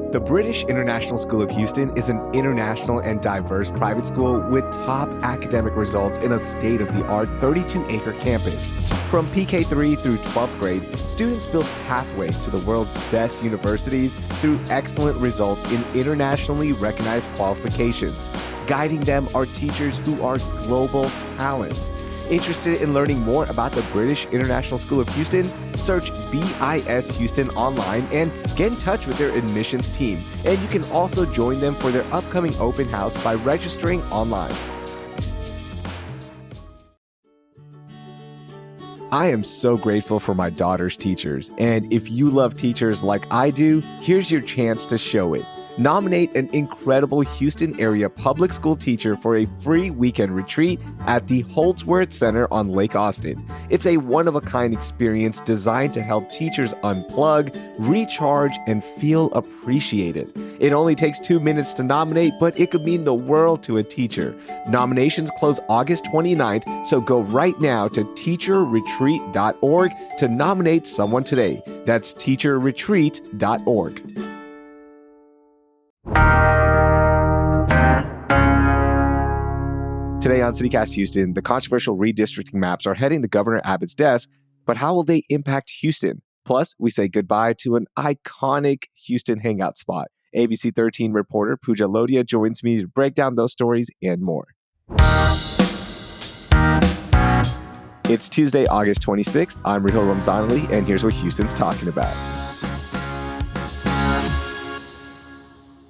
The British International School of Houston is an international and diverse private school with top academic results in a state-of-the-art 32-acre campus. From PK3 through 12th grade, students build pathways to the world's best universities through excellent results in internationally recognized qualifications. Guiding them are teachers who are global talents. Interested in learning more about the British International School of Houston? Search BIS Houston online and get in touch with their admissions team. And you can also join them for their upcoming open house by registering online. I am so grateful for my daughter's teachers. And if you love teachers like I do, here's your chance to show it. Nominate an incredible Houston area public school teacher for a free weekend retreat at the Holdsworth Center on Lake Austin. It's a one-of-a-kind experience designed to help teachers unplug, recharge, and feel appreciated. It only takes 2 minutes to nominate, but it could mean the world to a teacher. Nominations close August 29th, so go right now to teacherretreat.org to nominate someone today. That's teacherretreat.org. Today on CityCast Houston, the controversial redistricting maps are heading to Governor Abbott's desk, but how will they impact Houston? Plus, we say goodbye to an iconic Houston hangout spot. ABC 13 reporter Pooja Lodia joins me to break down those stories and more. It's Tuesday, August 26th. I'm Rahil Ramzanali, and here's what Houston's talking about.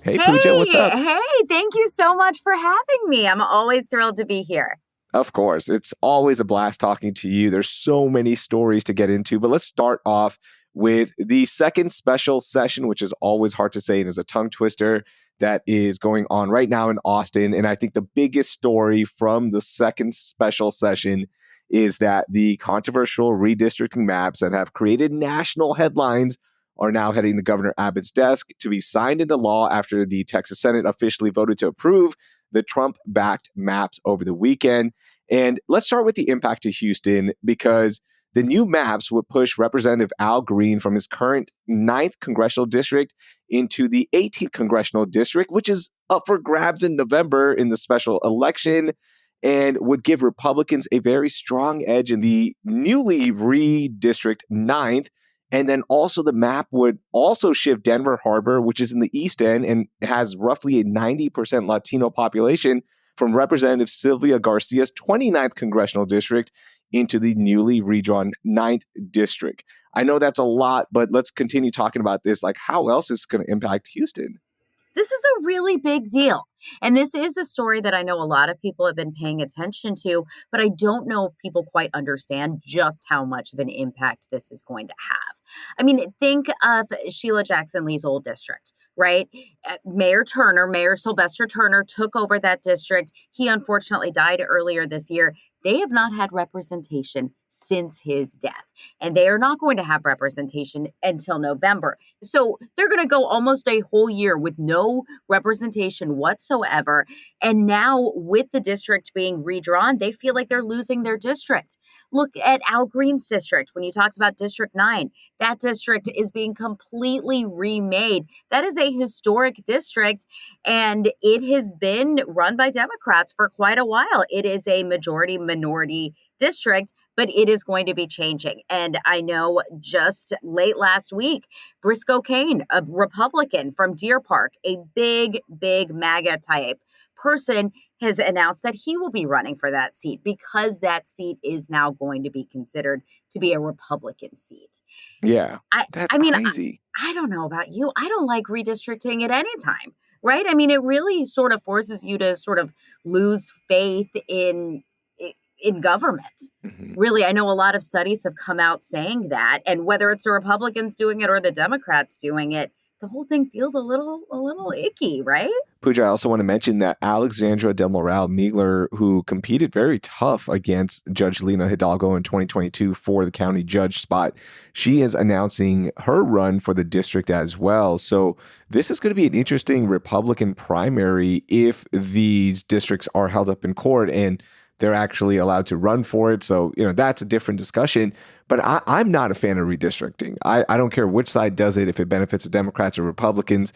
Hey, Pooja, what's up? Hey, thank you so much for having me. I'm always thrilled to be here. Of course. It's always a blast talking to you. There's so many stories to get into, but let's start off with the second special session, which is always hard to say and is a tongue twister, that is going on right now in Austin. And I think the biggest story from the second special session is that the controversial redistricting maps that have created national headlines are now heading to Governor Abbott's desk to be signed into law after the Texas Senate officially voted to approve the Trump-backed maps over the weekend. And let's start with the impact to Houston, because the new maps would push Representative Al Green from his current 9th congressional district into the 18th congressional district, which is up for grabs in November in the special election, and would give Republicans a very strong edge in the newly redistrict 9th. And then also the map would also shift Denver Harbor, which is in the East End and has roughly a 90% Latino population, from Representative Sylvia Garcia's 29th congressional district into the newly redrawn 9th district. I know that's a lot, but let's continue talking about this. Like, how else is it going to impact Houston? This is a really big deal. And this is a story that I know a lot of people have been paying attention to, but I don't know if people quite understand just how much of an impact this is going to have. I mean, think of Sheila Jackson Lee's old district, right? Mayor Sylvester Turner took over that district. He unfortunately died earlier this year. They have not had representation since his death, and they are not going to have representation until November. So they're going to go almost a whole year with no representation whatsoever. And now with the district being redrawn, they feel like they're losing their district. Look at Al Green's district. When you talked about District 9, that district is being completely remade. That is a historic district, and it has been run by Democrats for quite a while. It is a majority-minority district, but it is going to be changing. And I know just late last week, Briscoe Cain, a Republican from Deer Park, a big MAGA type person, has announced that he will be running for that seat because that seat is now going to be considered to be a Republican seat. Yeah, that's crazy. I don't know about you. I don't like redistricting at any time, right? I mean, it really sort of forces you to sort of lose faith in government. Mm-hmm. Really, I know a lot of studies have come out saying that, and whether it's the Republicans doing it or the Democrats doing it, the whole thing feels a little icky, right? Pooja, I also want to mention that Alexandra Del Moral Meagler, who competed very tough against Judge Lena Hidalgo in 2022 for the county judge spot, she is announcing her run for the district as well. So this is going to be an interesting Republican primary if these districts are held up in court and they're actually allowed to run for it. So, that's a different discussion. But I'm not a fan of redistricting. I don't care which side does it, if it benefits the Democrats or Republicans.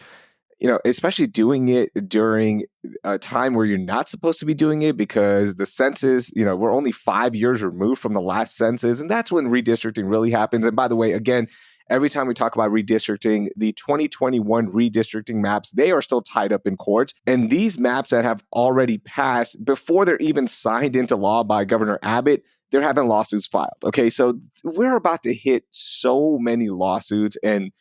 especially doing it during a time where you're not supposed to be doing it because the census, we're only 5 years removed from the last census. And that's when redistricting really happens. And by the way, again, every time we talk about redistricting, the 2021 redistricting maps, they are still tied up in courts. And these maps that have already passed, before they're even signed into law by Governor Abbott, they're having lawsuits filed. Okay, so we're about to hit so many lawsuits and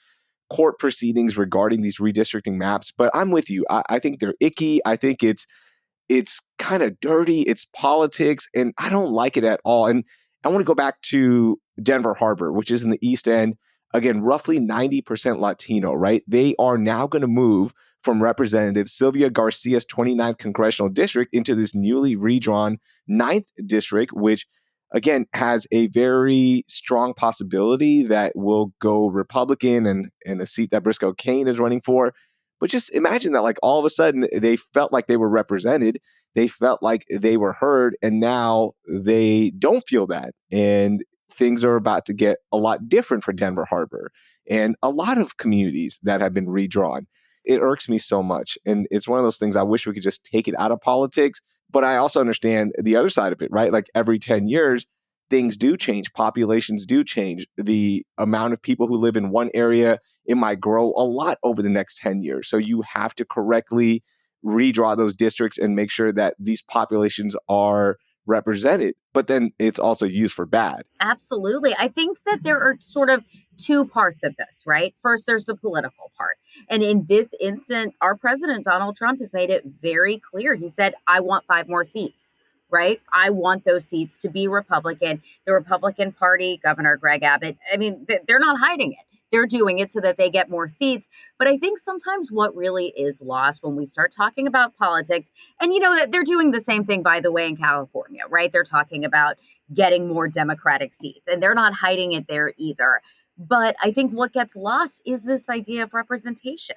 court proceedings regarding these redistricting maps. But I'm with you. I think they're icky. I think it's kind of dirty. It's politics, and I don't like it at all. And I want to go back to Denver Harbor, which is in the East End. Again, roughly 90% Latino, right? They are now going to move from Representative Sylvia Garcia's 29th congressional district into this newly redrawn 9th district, which again has a very strong possibility that will go Republican and a seat that Briscoe Cain is running for. But just imagine that, like, all of a sudden they felt like they were represented, they felt like they were heard, and now they don't feel that. And things are about to get a lot different for Denver Harbor and a lot of communities that have been redrawn. It irks me so much. And it's one of those things I wish we could just take it out of politics. But I also understand the other side of it, right? Like every 10 years, things do change, populations do change. The amount of people who live in one area, it might grow a lot over the next 10 years. So you have to correctly redraw those districts and make sure that these populations are represented, but then it's also used for bad. Absolutely. I think that there are sort of two parts of this, right? First, there's the political part. And in this instant, our president, Donald Trump, has made it very clear. He said, I want 5 more seats, right? I want those seats to be Republican. The Republican Party, Governor Greg Abbott, I mean, they're not hiding it. They're doing it so that they get more seats. But I think sometimes what really is lost when we start talking about politics, and that they're doing the same thing, by the way, in California, right? They're talking about getting more Democratic seats, and they're not hiding it there either. But I think what gets lost is this idea of representation.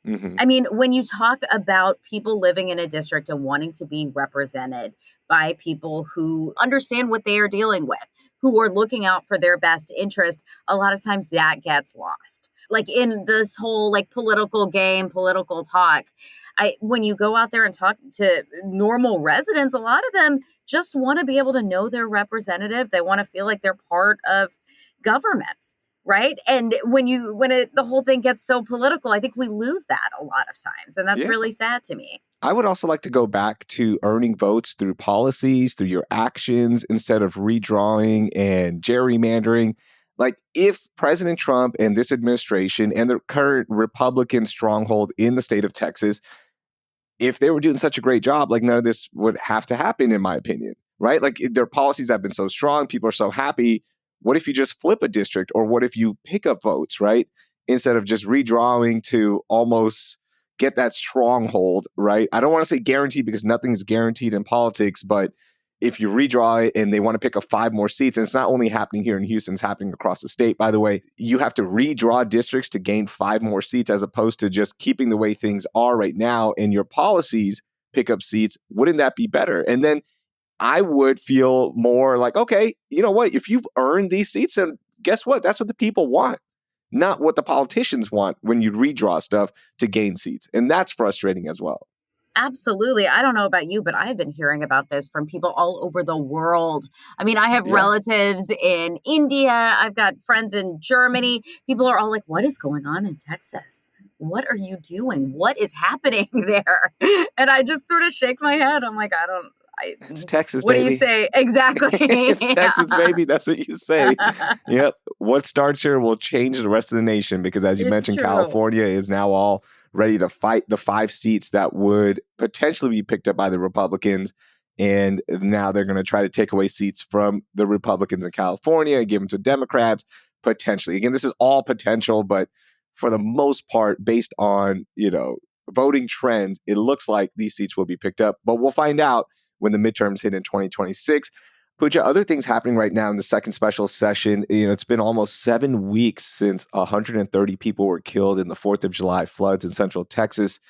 Mm-hmm. I mean, when you talk about people living in a district and wanting to be represented by people who understand what they are dealing with, who are looking out for their best interest, a lot of times that gets lost. Like in this whole political game, political talk, when you go out there and talk to normal residents, a lot of them just want to be able to know their representative. They want to feel like they're part of government. Right. And the whole thing gets so political, I think we lose that a lot of times. And that's Yeah. really sad to me. I would also like to go back to earning votes through policies, through your actions, instead of redrawing and gerrymandering. Like, if President Trump and this administration and the current Republican stronghold in the state of Texas, if they were doing such a great job, like, none of this would have to happen, in my opinion, right? Like, their policies have been so strong, people are so happy. What if you just flip a district, or what if you pick up votes, right? Instead of just redrawing to almost get that stronghold, right? I don't want to say guaranteed because nothing's guaranteed in politics, but if you redraw it and they want to pick up 5 more seats, and it's not only happening here in Houston, it's happening across the state, by the way, you have to redraw districts to gain 5 more seats as opposed to just keeping the way things are right now, and your policies pick up seats. Wouldn't that be better? And then I would feel more like, okay, you know what? If you've earned these seats, then guess what? That's what the people want, not what the politicians want when you redraw stuff to gain seats. And that's frustrating as well. Absolutely. I don't know about you, but I've been hearing about this from people all over the world. I mean, I have Yeah. relatives in India. I've got friends in Germany. People are all like, what is going on in Texas? What are you doing? What is happening there? And I just sort of shake my head. I'm like, It's Texas, what do you baby. say? Exactly. It's Texas, baby. That's what you say. Yep. What starts here will change the rest of the nation because, as you It's mentioned, true. California is now all ready to fight the 5 seats that would potentially be picked up by the Republicans. And now they're going to try to take away seats from the Republicans in California and give them to Democrats, potentially. Again, this is all potential, but for the most part, based on, voting trends, it looks like these seats will be picked up. But we'll find out when the midterms hit in 2026. Pooja, other things happening right now in the second special session. It's been almost 7 weeks since 130 people were killed in the 4th of July floods in central Texas,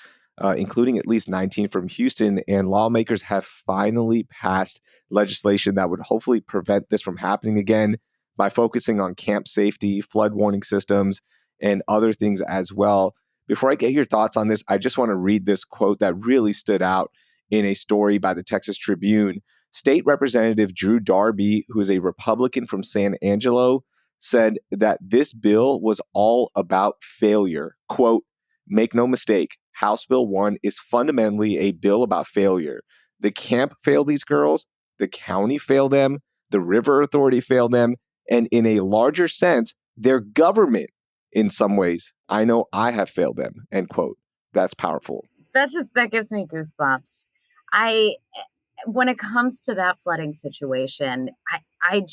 including at least 19 from Houston. And lawmakers have finally passed legislation that would hopefully prevent this from happening again by focusing on camp safety, flood warning systems, and other things as well. before I get your thoughts on this, I just want to read this quote that really stood out in a story by the Texas Tribune. State Representative Drew Darby, who is a Republican from San Angelo, said that this bill was all about failure. Quote, make no mistake, House Bill 1 is fundamentally a bill about failure. The camp failed these girls, the county failed them, the river authority failed them, and in a larger sense, their government in some ways. I know I have failed them, end quote. That's powerful. That gives me goosebumps. When it comes to that flooding situation, I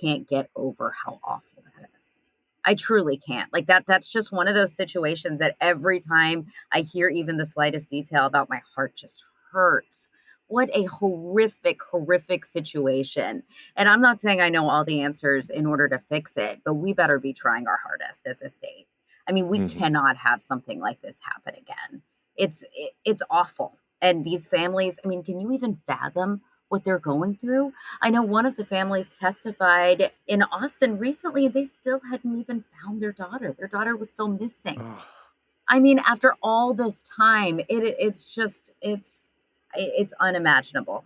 can't get over how awful that is. I truly can't. Like that's just one of those situations that every time I hear even the slightest detail about, my heart just hurts. What a horrific, horrific situation. And I'm not saying I know all the answers in order to fix it, but we better be trying our hardest as a state. I mean, we cannot have something like this happen again. It's awful. And these families, I mean, can you even fathom what they're going through? I know one of the families testified in Austin recently, they still hadn't even found their daughter. Their daughter was still missing. I mean, after all this time, it's unimaginable.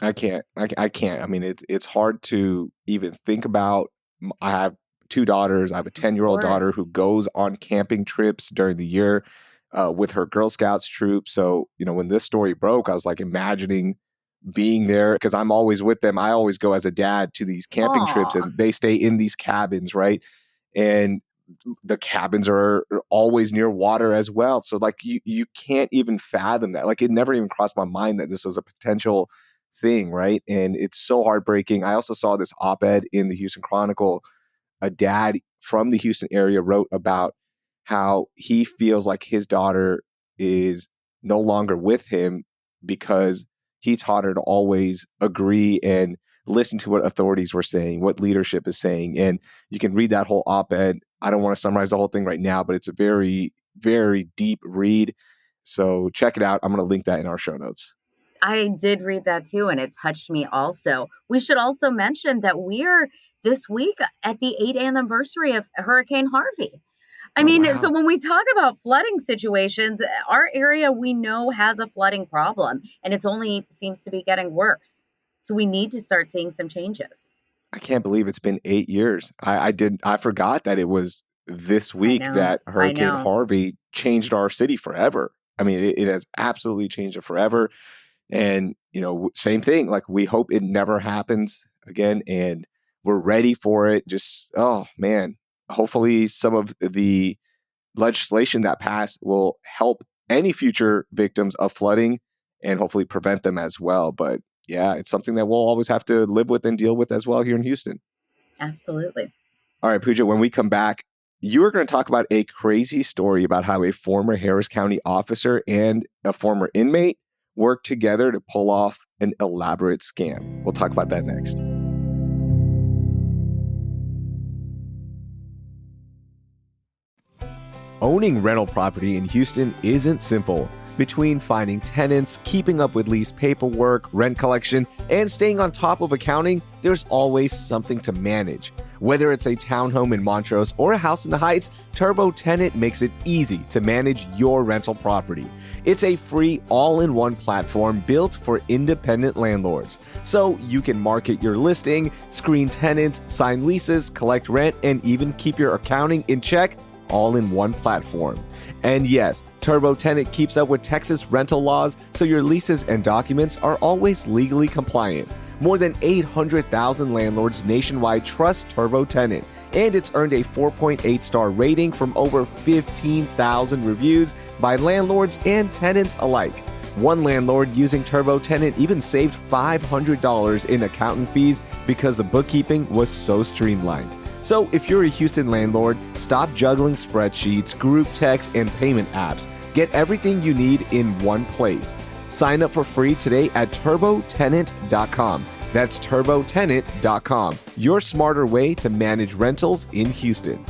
I can't. I can't. I mean, it's hard to even think about. I have two daughters. I have a 10-year-old daughter who goes on camping trips during the year with her Girl Scouts troop. So, when this story broke, I was like imagining being there because I'm always with them. I always go as a dad to these camping trips and they stay in these cabins, right? And the cabins are always near water as well. So like you can't even fathom that. Like it never even crossed my mind that this was a potential thing, right? And it's so heartbreaking. I also saw this op-ed in the Houston Chronicle. A dad from the Houston area wrote about how he feels like his daughter is no longer with him because he taught her to always agree and listen to what authorities were saying, what leadership is saying. And you can read that whole op-ed. I don't want to summarize the whole thing right now, but it's a very, very deep read. So check it out. I'm going to link that in our show notes. I did read that too, and it touched me also. We should also mention that we're this week at the 8th anniversary of Hurricane Harvey. So when we talk about flooding situations, our area we know has a flooding problem, and it's only seems to be getting worse. So we need to start seeing some changes. I can't believe it's been 8 years. I forgot that it was this week that Hurricane Harvey changed our city forever. I mean, it has absolutely changed it forever. And, same thing, like we hope it never happens again and we're ready for it. Just, oh man, hopefully some of the legislation that passed will help any future victims of flooding and hopefully prevent them as well. But yeah, it's something that we'll always have to live with and deal with as well here in Houston. Absolutely. All right, Pooja, when we come back, you are going to talk about a crazy story about how a former Harris County officer and a former inmate worked together to pull off an elaborate scam. We'll talk about that next. Owning rental property in Houston isn't simple. Between finding tenants, keeping up with lease paperwork, rent collection, and staying on top of accounting, there's always something to manage. Whether it's a townhome in Montrose or a house in the Heights, Turbo Tenant makes it easy to manage your rental property. It's a free all-in-one platform built for independent landlords. So you can market your listing, screen tenants, sign leases, collect rent, and even keep your accounting in check all in one platform. And yes, Turbo Tenant keeps up with Texas rental laws, so your leases and documents are always legally compliant. More than 800,000 landlords nationwide trust Turbo Tenant, and it's earned a 4.8 star rating from over 15,000 reviews by landlords and tenants alike. One landlord using Turbo Tenant even saved $500 in accountant fees because the bookkeeping was so streamlined. So if you're a Houston landlord, stop juggling spreadsheets, group text, and payment apps. Get everything you need in one place. Sign up for free today at turbotenant.com. That's turbotenant.com. Your smarter way to manage rentals in Houston.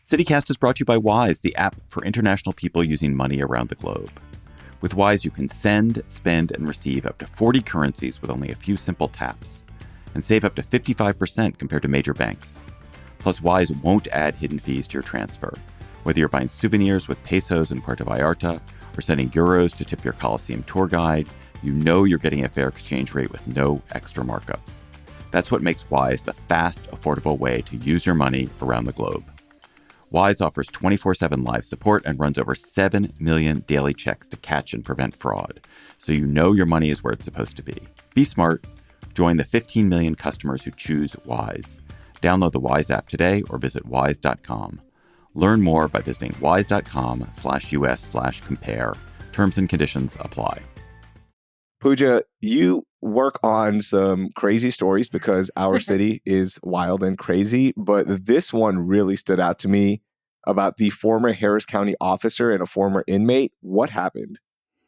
CityCast is brought to you by Wise, the app for international people using money around the globe. With Wise, you can send, spend, and receive up to 40 currencies with only a few simple taps, and save up to 55% compared to major banks. Plus, Wise won't add hidden fees to your transfer. Whether you're buying souvenirs with pesos in Puerto Vallarta or sending euros to tip your Coliseum tour guide, you know you're getting a fair exchange rate with no extra markups. That's what makes Wise the fast, affordable way to use your money around the globe. Wise offers 24/7 live support and runs over 7 million daily checks to catch and prevent fraud, so you know your money is where it's supposed to be. Be smart. Join the 15 million customers who choose Wise. Download the Wise app today or visit wise.com. Learn more by visiting wise.com/US/compare. Terms and conditions apply. Pooja, you work on some crazy stories because our city is wild and crazy, but this one really stood out to me about the former Harris County officer and a former inmate. What happened?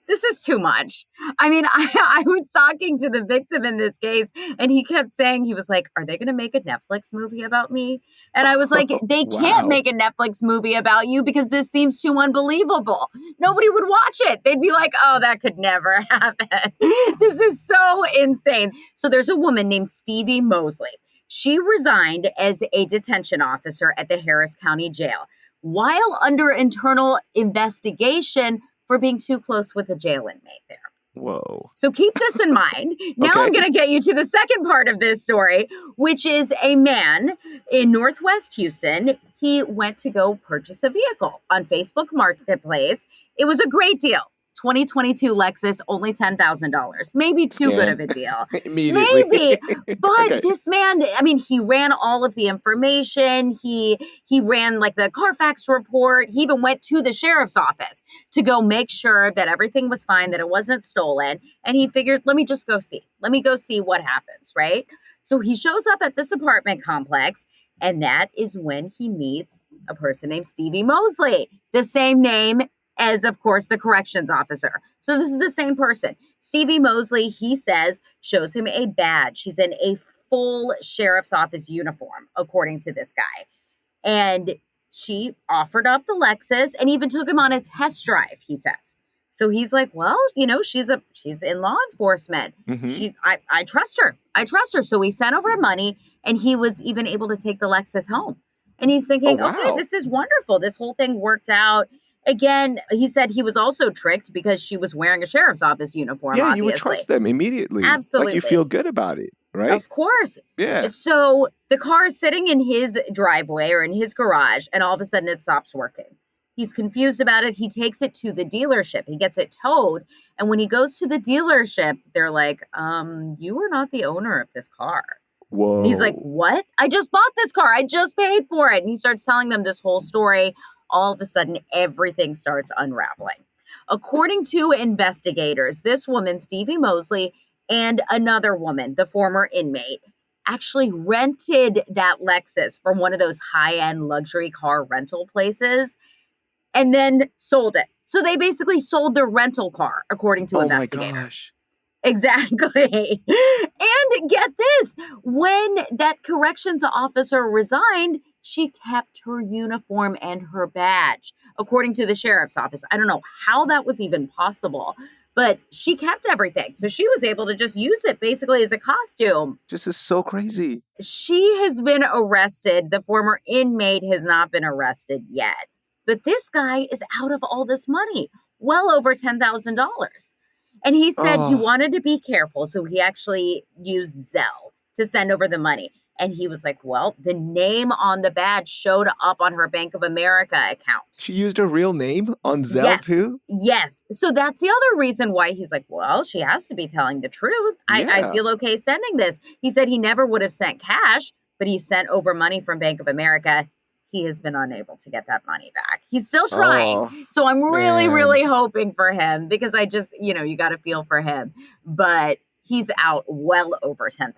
This is too much. I mean, I was talking to the victim in this case, and he kept saying, he was like, are they going to make a Netflix movie about me? And I was like, they can't make a Netflix movie about you because this seems too unbelievable. Nobody would watch it. They'd be like, oh, that could never happen. This is so insane. So there's a woman named Stevie Mosley. She resigned as a detention officer at the Harris County Jail while under internal investigation for being too close with a jail inmate there. Whoa. So keep this in mind. Now I'm going to get you to the second part of this story, which is a man in Northwest Houston. He went to go purchase a vehicle on Facebook Marketplace. It was a great deal. 2022 Lexus, only $10,000. Maybe too good of a deal. Immediately. Maybe. But this man, I mean, he ran all of the information. He ran like the Carfax report. He even went to the sheriff's office to go make sure that everything was fine, that it wasn't stolen. And he figured, let me just go see. Let me go see what happens, right? So he shows up at this apartment complex, and that is when he meets a person named Stevie Mosley, the same name as, of course, the corrections officer. So this is the same person. Stevie Mosley, he says, shows him a badge. She's in a full sheriff's office uniform, according to this guy. And she offered up the Lexus and even took him on a test drive, he says. So he's like, well, you know, she's in law enforcement. Mhm. I trust her. I trust her. So he sent over money, and he was even able to take the Lexus home. And he's thinking, Oh, okay, wow. this is wonderful. This whole thing worked out. Again, he said he was also tricked because she was wearing a sheriff's office uniform, Yeah, obviously. you would trust them immediately. Absolutely. Like you feel good about it, right? Of course. Yeah. So the car is sitting in his driveway or in his garage, and all of a sudden it stops working. He's confused about it. He takes it to the dealership. He gets it towed. And when he goes to the dealership, they're like, you are not the owner of this car. Whoa. And he's like, what? I just bought this car. I just paid for it. And he starts telling them this whole story. All of a sudden, everything starts unraveling. According to investigators, this woman, Stevie Mosley, and another woman, the former inmate, actually rented that Lexus from one of those high-end luxury car rental places and then sold it. So they basically sold their rental car, according to investigators. My gosh. Exactly. And get this, when that corrections officer resigned, she kept her uniform and her badge, according to the sheriff's office. I don't know how that was even possible, but she kept everything. So she was able to just use it basically as a costume. This is so crazy. She has been arrested. The former inmate has not been arrested yet. But this guy is out of all this money, well over $10,000. And he said he wanted to be careful, so he actually used Zelle to send over the money. And he was like, well, the name on the badge showed up on her Bank of America account. She used her real name on Zelle too? Yes. So that's the other reason why he's like, well, she has to be telling the truth. I feel okay sending this. He said he never would have sent cash, but he sent over money from Bank of America. He has been unable to get that money back. He's still trying. So I'm really hoping for him because I just, you got to feel for him. But he's out well over $10,000.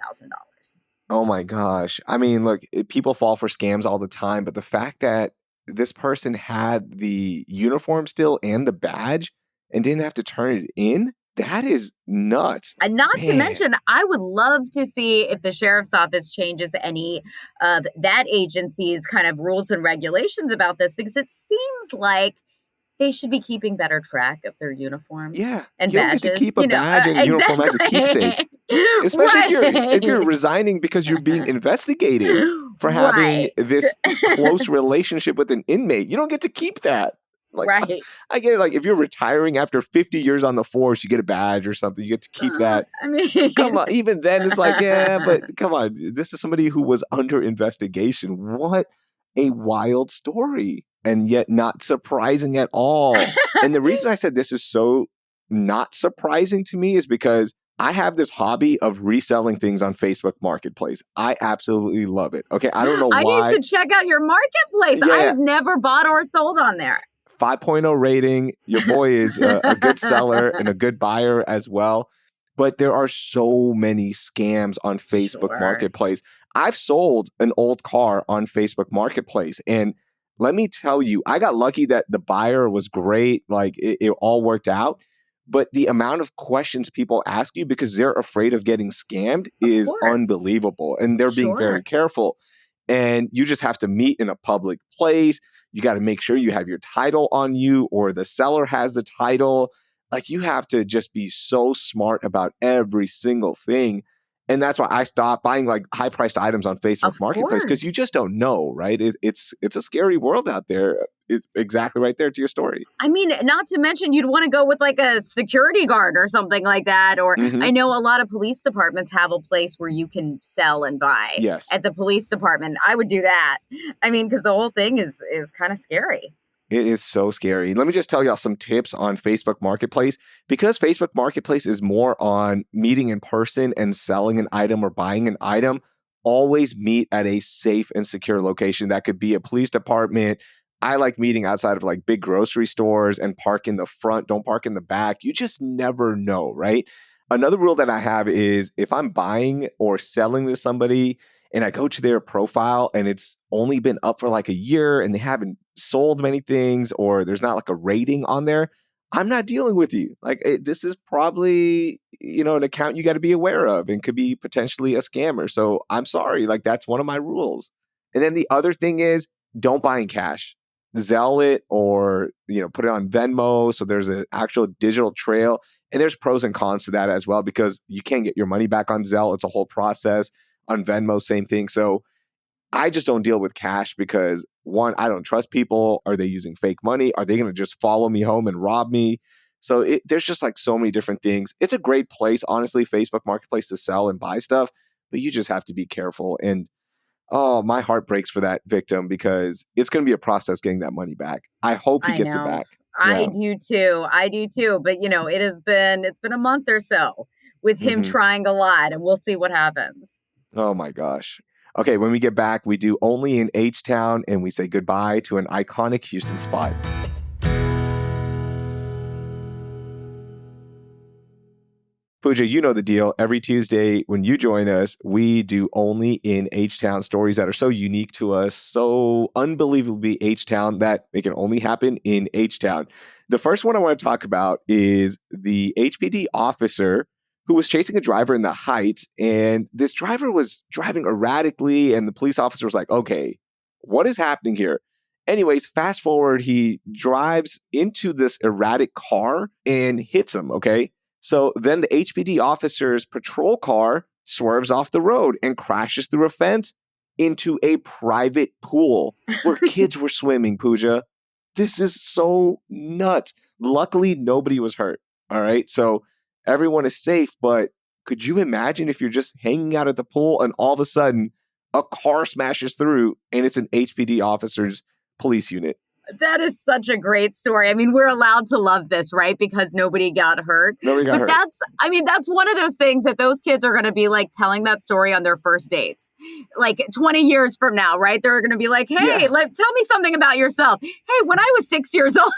Oh my gosh. I mean, look, people fall for scams all the time, but the fact that this person had the uniform still and the badge and didn't have to turn it in, that is nuts. And not to mention, I would love to see if the sheriff's office changes any of that agency's kind of rules and regulations about this, because it seems like They should be keeping better track of their uniforms Yeah, and you don't get to badges, keep a badge and a uniform as a keepsake, exactly. especially if you're Right. resigning because you're being investigated for having Right. this close relationship with an inmate. You don't get to keep that. Like, Right. I get it. Like, if you're retiring after 50 years on the force, you get a badge or something. You get to keep that. I mean, Come on. Even then, it's like, yeah, but come on. This is somebody who was under investigation. What a wild story. And yet not surprising at all. And the reason I said this is so not surprising to me is because I have this hobby of reselling things on Facebook Marketplace. I absolutely love it. Okay. I don't know I need why. to check out your marketplace. Yeah. I've never bought or sold on there. 5.0 rating. Your boy is a good seller and a good buyer as well. But there are so many scams on Facebook Sure. Marketplace. I've sold an old car on Facebook Marketplace. And let me tell you, I got lucky that the buyer was great. Like it all worked out. But the amount of questions people ask you because they're afraid of getting scammed Of is course. unbelievable. And they're being very Sure. careful. And you just have to meet in a public place. You got to make sure you have your title on you or the seller has the title. Like you have to just be so smart about every single thing. And that's why I stopped buying like high priced items on Facebook Of Marketplace because you course. just don't know, right? It's a scary world out there. It's exactly right there to your story. I mean, not to mention you'd want to go with like a security guard or something like that. Or Mm-hmm. I know a lot of police departments have a place where you can sell and buy Yes. at the police department. I would do that. I mean, because the whole thing is kind of scary. It is so scary. Let me just tell y'all some tips on Facebook Marketplace. Because Facebook Marketplace is more on meeting in person and selling an item or buying an item, always meet at a safe and secure location. That could be a police department. I like meeting outside of like big grocery stores and park in the front. Don't park in the back. You just never know, right? Another rule that I have is if I'm buying or selling to somebody, and I go to their profile and it's only been up for like a year and they haven't sold many things or there's not like a rating on there, I'm not dealing with you. Like this is probably, an account you got to be aware of and could be potentially a scammer. So I'm sorry, like that's one of my rules. And then the other thing is don't buy in cash. Zelle it or, put it on Venmo. So there's an actual digital trail. And there's pros and cons to that as well because you can't get your money back on Zelle. It's a whole process. On Venmo, same thing. So I just don't deal with cash because one, I don't trust people. Are they using fake money? Are they going to just follow me home and rob me? So there's just like so many different things. It's a great place, honestly, Facebook Marketplace to sell and buy stuff, but you just have to be careful. And oh, my heart breaks for that victim because it's going to be a process getting that money back. I hope he I gets it know. back. I Yeah. do too. I do too. But it's been a month or so with him Hmm. trying a lot, and we'll see what happens. Oh my gosh. Okay, when we get back, we do only in H-Town and we say goodbye to an iconic Houston spot. Pooja, you know the deal. Every Tuesday when you join us, we do only in H-Town stories that are so unique to us, so unbelievably H-Town that it can only happen in H-Town. The first one I want to talk about is the HPD officer who was chasing a driver in the Heights, and this driver was driving erratically, and the police officer was like, okay, what is happening here? Anyways, fast forward, he drives into this erratic car and hits him, okay? So then the HPD officer's patrol car swerves off the road and crashes through a fence into a private pool where kids were swimming, Pooja. This is so nuts. Luckily, nobody was hurt. All right. So everyone is safe. But could you imagine if you're just hanging out at the pool and all of a sudden a car smashes through and it's an HPD officer's police unit? That is such a great story. I mean, we're allowed to love this, right? Because nobody got hurt. Nobody got But hurt. that's one of those things that those kids are going to be like telling that story on their first dates. Like 20 years from now, right? They're going to be like, hey, Yeah. tell me something about yourself. Hey, when I was 6 years old,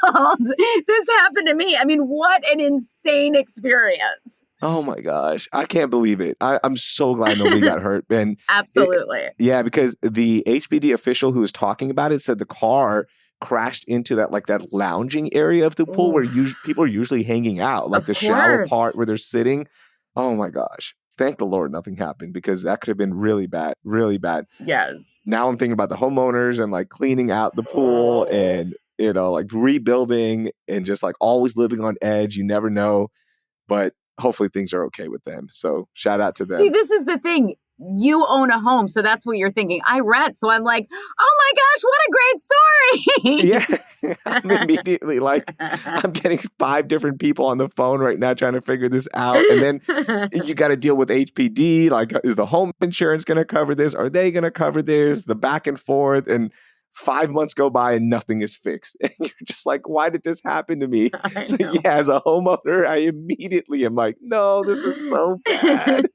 this happened to me. I mean, what an insane experience. Oh my gosh. I can't believe it. I'm so glad nobody got hurt. And Absolutely. yeah, because the HPD official who was talking about it said the car crashed into that lounging area of the pool where Oof. people are usually hanging out, like Of the shallow course. part where they're sitting. Oh my gosh. Thank the Lord nothing happened because that could have been really bad, really bad. Yes. Now I'm thinking about the homeowners and like cleaning out the pool Oh. and like rebuilding and just like always living on edge. You never know, but hopefully things are okay with them. So shout out to See, them. this is the thing. You own a home, so that's what you're thinking. I rent, so I'm like, oh my gosh, what a great Yeah, story. I'm immediately like, I'm getting 5 different people on the phone right now trying to figure this out. And then you got to deal with HPD. Like, is the home insurance going to cover this? Are they going to cover this? The back and forth. And 5 months go by and nothing is fixed. And you're just like, why did this happen to me? I So, know. yeah, as a homeowner, I immediately am like, no, this is so bad.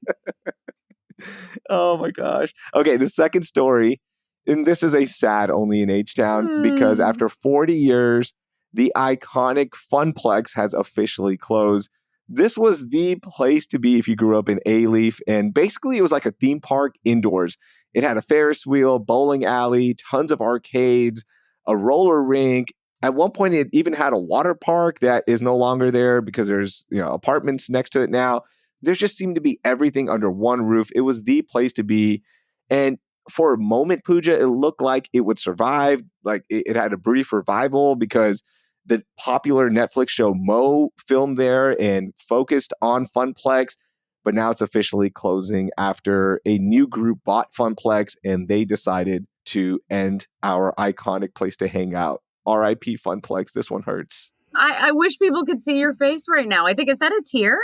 Oh my gosh. Okay, the second story, and this is a sad only in H-Town because Hmm. after 40 years, the iconic Funplex has officially closed. This was the place to be if you grew up in A-Leaf, and basically it was like a theme park indoors. It had a Ferris wheel, bowling alley, tons of arcades, a roller rink. At one point, it even had a water park that is no longer there because there's apartments next to it now. There just seemed to be everything under one roof. It was the place to be. And for a moment, Pooja, it looked like it would survive. Like it had a brief revival because the popular Netflix show Mo filmed there and focused on Funplex. But now it's officially closing after a new group bought Funplex and they decided to end our iconic place to hang out. RIP Funplex. This one hurts. I wish people could see your face right now. I think, is that a tear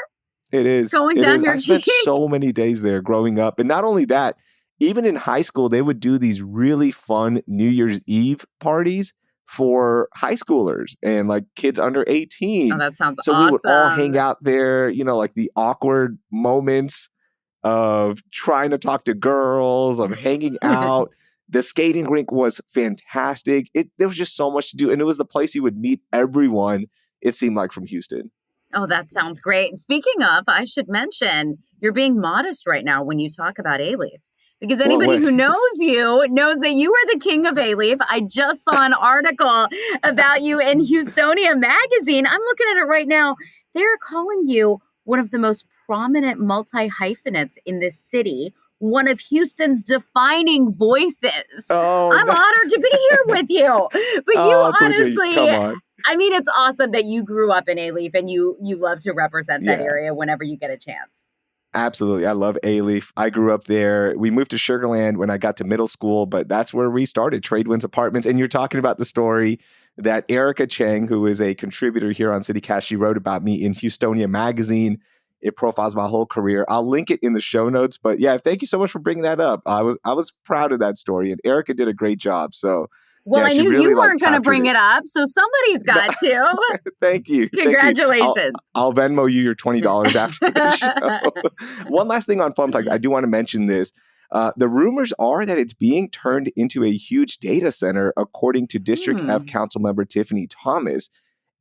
It is. going It down is. your I spent cheek? so many days there growing up. And not only that, even in high school, they would do these really fun New Year's Eve parties for high schoolers and like kids under Oh, 18. that sounds So we would all hang awesome. out there, like the awkward moments of trying to talk to girls, of hanging out. The skating rink was fantastic. There was just so much to do. And it was the place you would meet everyone, it seemed like, from Houston. Oh, that sounds great. Speaking of, I should mention you're being modest right now when you talk about A-Leaf. Because Well, anybody wait. who knows you knows that you are the king of A-Leaf. I just saw an article about you in Houstonia magazine. I'm looking at it right now. They're calling you one of the most prominent multi-hyphenates in this city, one of Houston's defining voices. Oh, I'm no. honored to be here with you. But you Oh, Pooja, honestly, come on. I mean, it's awesome that you grew up in A-Leaf and you love to represent that Yeah, area whenever you get a chance. absolutely. I love A-Leaf. I grew up there. We moved to Sugarland when I got to middle school, but that's where we started, Tradewinds Apartments. And you're talking about the story that Erica Chang, who is a contributor here on CityCast, she wrote about me in Houstonia magazine. It profiles my whole career. I'll link it in the show notes. But yeah, thank you so much for bringing that up. I was proud of that story, and Erica did a great job. So Well, yeah, I she knew really you like weren't going to captured bring it. it up, so somebody's No, got to. thank you. Thank you. Congratulations. I'll Venmo you your $20 after the show. One last thing on Funplex, I do want to mention this. The rumors are that it's being turned into a huge data center, according to District F Hmm. Councilmember Tiffany Thomas.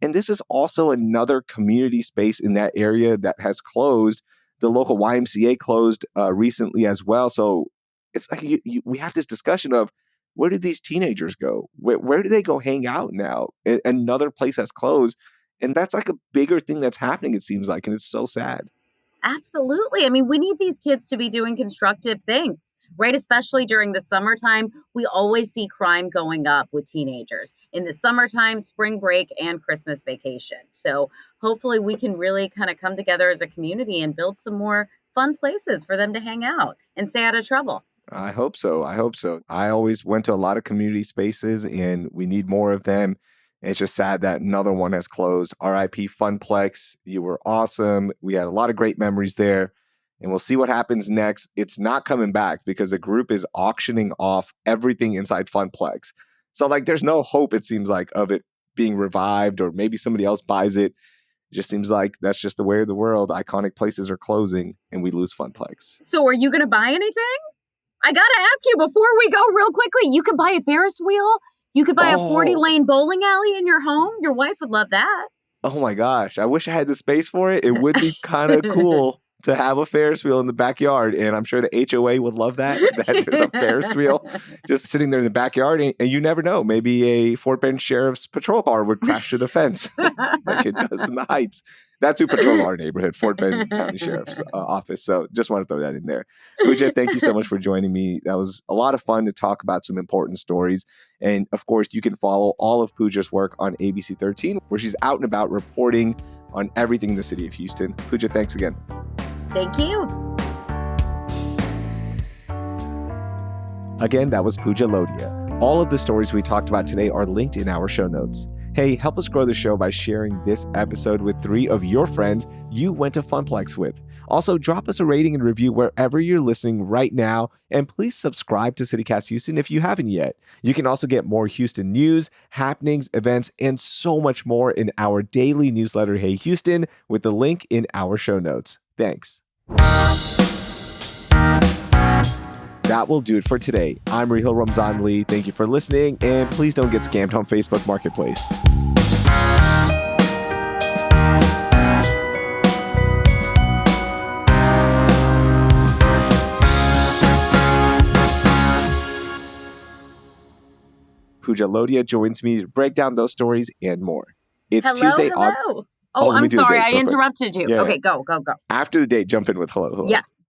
And this is also another community space in that area that has closed. The local YMCA closed recently as well. So it's like we have this discussion of where do these teenagers go? Where do they go hang out now? Another place has closed. And that's like a bigger thing that's happening, it seems like. And it's so sad. Absolutely. I mean, we need these kids to be doing constructive things, right? Especially during the summertime. We always see crime going up with teenagers in the summertime, spring break, and Christmas vacation. So hopefully we can really kind of come together as a community and build some more fun places for them to hang out and stay out of trouble. I hope so. I hope so. I always went to a lot of community spaces and we need more of them. And it's just sad that another one has closed. RIP Funplex. You were awesome. We had a lot of great memories there. And we'll see what happens next. It's not coming back because the group is auctioning off everything inside Funplex. So, like, there's no hope, it seems like, of it being revived or maybe somebody else buys it. It just seems like that's just the way of the world. Iconic places are closing and we lose Funplex. So, are you going to buy anything? I got to ask you before we go, real quickly. You could buy a Ferris wheel. You could buy a 40 Oh, lane bowling alley in your home. Your wife would love that. oh my gosh. I wish I had the space for it. It would be kind of cool to have a Ferris wheel in the backyard. And I'm sure the HOA would love that there's a Ferris wheel just sitting there in the backyard. And you never know. Maybe a Fort Bend Sheriff's patrol car would crash to the fence like it does in the Heights. That's who patrols our neighborhood, Fort Bend County Sheriff's Office. So just want to throw that in there. Pooja, thank you so much for joining me. That was a lot of fun to talk about some important stories. And of course, you can follow all of Pooja's work on ABC 13, where she's out and about reporting on everything in the city of Houston. Pooja, thanks again. Thank you. Again, that was Pooja Lodia. All of the stories we talked about today are linked in our show notes. Hey, help us grow the show by sharing this episode with 3 of your friends you went to Funplex with. Also, drop us a rating and review wherever you're listening right now, and please subscribe to CityCast Houston if you haven't yet. You can also get more Houston news, happenings, events, and so much more in our daily newsletter, Hey Houston, with the link in our show notes. Thanks. That will do it for today. I'm Rahil Ramzan-Lee. Thank you for listening, and please don't get scammed on Facebook Marketplace. Pooja Lodia joins me to break down those stories and more. It's Hello, Tuesday. hello. Oh, let me I'm do the sorry. date I real quick. interrupted you. Yeah. Okay, go. After the date, jump in with hello. Yes.